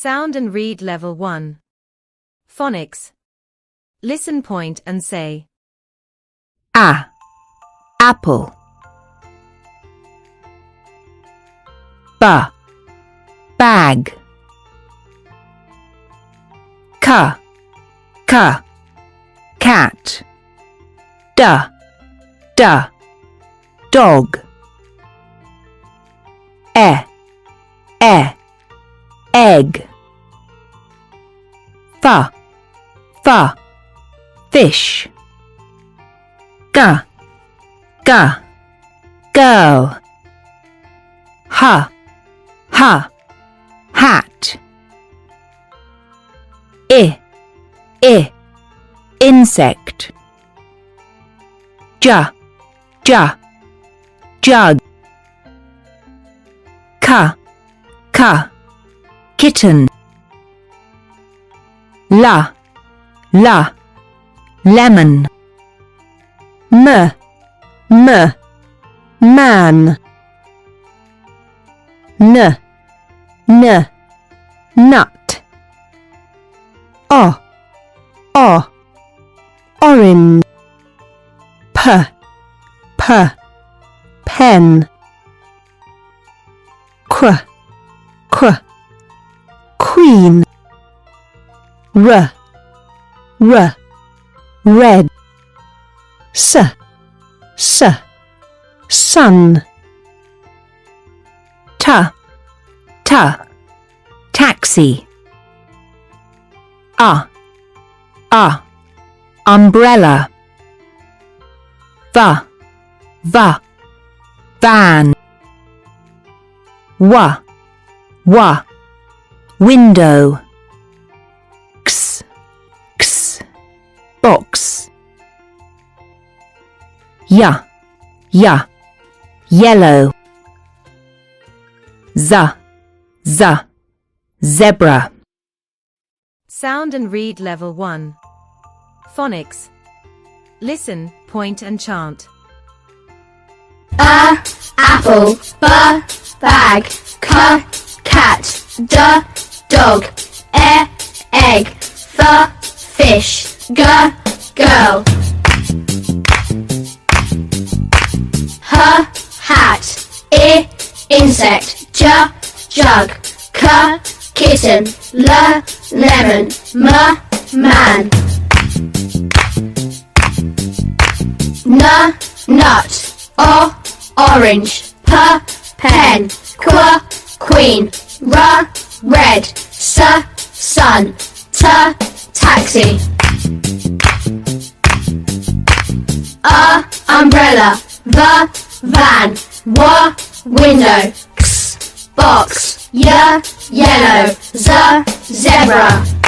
Sound and read level 1. Phonics. Listen, point and say. A. Apple. B. Bag. K. Cat. D. Dog. E. Egg. F. Fish. G. Girl. H. Hat. I. Insect. J. Jug. K. Kitten. L. Lemon. M. Man. N. Nut. O. Orange. P. Pen. Qu. Queen. R. Red. S. Sun. T. Taxi. A. Umbrella. V. Van. W. Window. X. Box. Y. Yellow. Z. Zebra. Sound and read level 1. Phonics. Listen, point and chant. A. Apple. B. Bag. C. Cat. D. Dog. E. Egg. F. Fish. G. Girl. H. Hat. I. Insect. J. Jug. K. Kitten. L. Lemon. M. Man. N. Nut. O. Orange. P. Pen. Qu. Queen. R. Red. S. Sun. T. Taxi. A. Umbrella. V. Van. W. Window. X. Box. Y. Yellow. Z. Zebra.